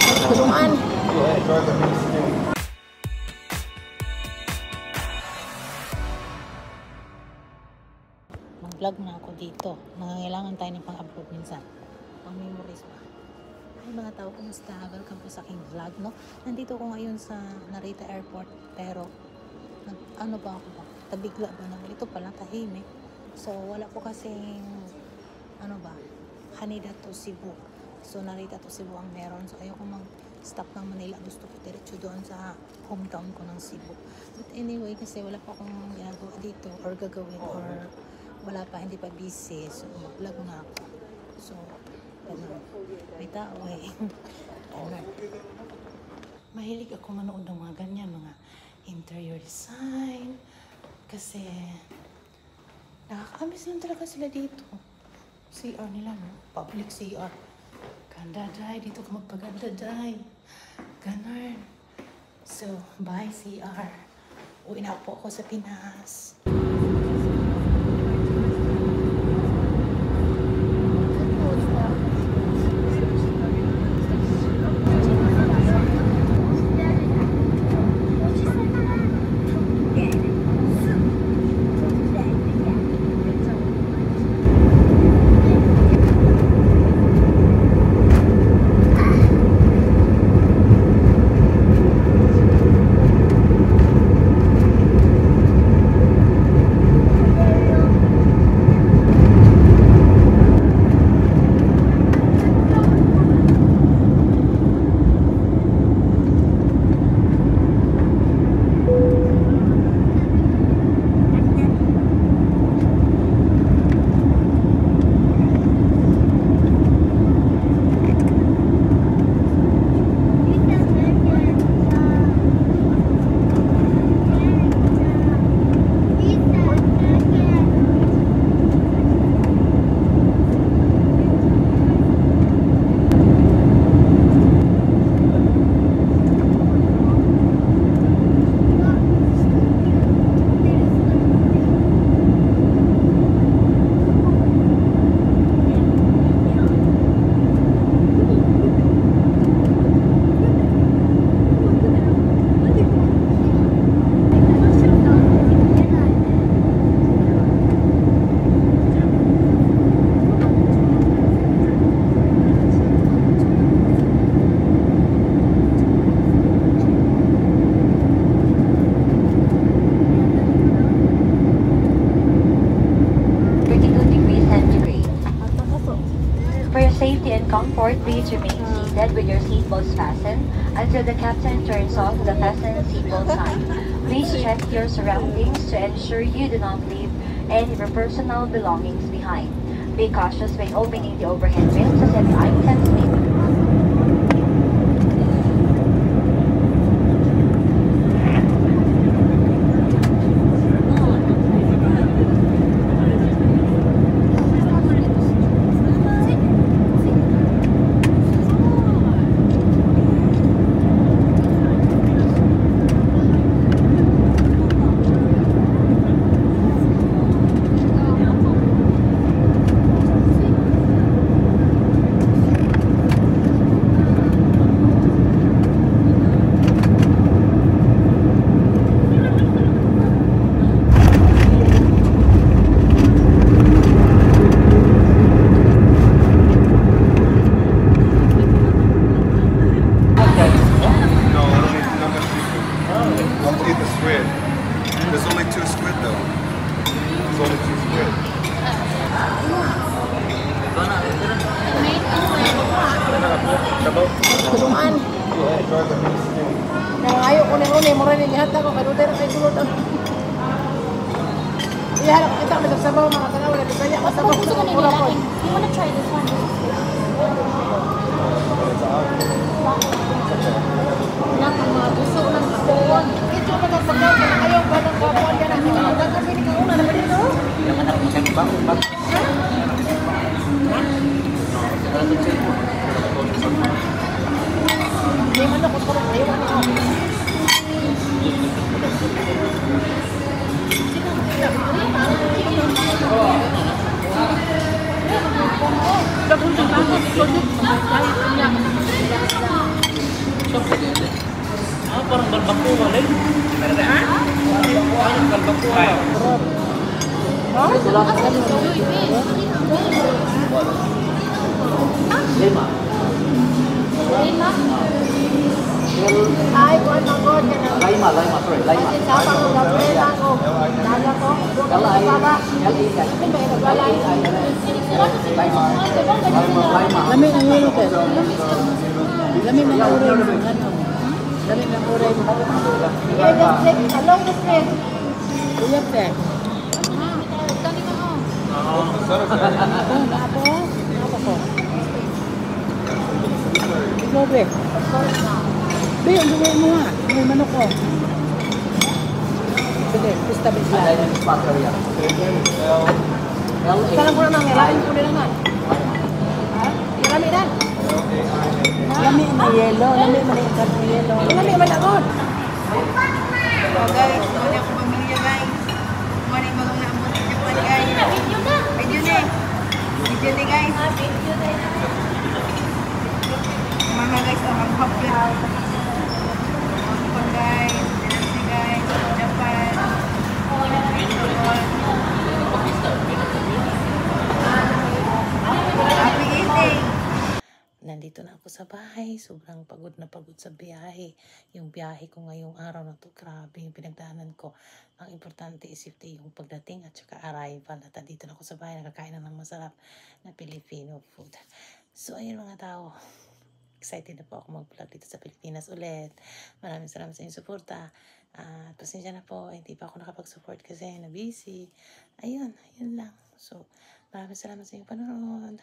Tulungan. Mag-vlog na ako dito. Nangangailangan tayo ng pang-upload minsan. Pang-memories ba? Ay mga tao, kumusta? Welcome po sa aking vlog, no? Nandito ko ngayon sa Narita Airport, pero ano ba ako ba? Tabigla ba naman? Ito pala, tahimik. So, wala po kasing ano ba? Haneda to Cebu. So, Narita to Cebu ang meron. So, ayoko mag-stop ng Manila. Gusto ko diretso doon sa hometown ko ng Cebu. But anyway, kasi wala pa akong ginagawa dito or gagawin or wala pa, hindi pa busy. So, mag-vlog na ako. So, ano, may tao eh. Mahilig ako manood ng mga ganyan, mga interior design. Kasi, nakakamiss lang talaga sila dito. CR nila, no? Public CR. Ganda, day. Dito ka magpaganda, day. Ganon. So, bye, CR. Uwi na po ako sa Pinas. Safety and comfort, please remain seated with your seatbelts fastened until the captain turns off the fasten seatbelt sign. Please check your surroundings to ensure you do not leave any of your personal belongings behind. Be cautious when opening the overhead bins as any items may be. There's only 2 squid though. There's only 2 squid. Tulungan. Ayaw ko na mura ni lahat ako kaduder kay sulod. Iharap kita sa sabaw mga kanawa na bisaya ka sabaw. You want to try this one? Wala kang mga gusto ng kapuan. Ito na magpagaw na ayaw ba ng kapuan yan ang hinahanggang kasi ni kauna na ba dito? Yang anak bisa dibangun, Pak. Hindi man ako ko ayaw ako. Dapat Lima. Ay, buwan ng god ka na. Laima, sorry, Laima. Kasi sa pang-ugapreta ko. Dala ko. L-I, Baba. L-I, Hindi ba nagwalay? Laima. Laima. Lami ng ulo ko. Lami ng ulo mo. Ano? Lami ng ulo mo. Here the street. Along the street. Kuya pe. Ako ko. Ikaw be. Be, ang gawin mo nga. May manok ko. Sige, establish lang. Dynamic spot area. L-A. Salang ko na nang ngalain ko nila nga. Ha? Marami na. Lami na yellow. Lami na yung yellow. Marami man ako. Oh guys, muna akong pamilya guys. Muna yung mga naambot sa Japan guys. Video na eh. Video na guys. Mga guys, mag-hop yun. Japan guys. Dinasi guys. Japan. Happy eating. Nandito na ako sa bahay. Sobrang pagod na pagod sa biyahe. Yung biyahe ko ngayong araw na to, grabe yung pinagdaanan ko. Ang importante is safety yung pagdating at saka arrival. At dito na ako sa bahay, nakakain na ng masarap na Filipino food. So, ayun mga tao. Excited na po ako mag-vlog dito sa Pilipinas ulit. Maraming salamat sa inyong suporta. At pasensya na po, hindi pa ako nakapag-support kasi na busy. Ayun, yun lang. So, maraming salamat sa inyong panonood.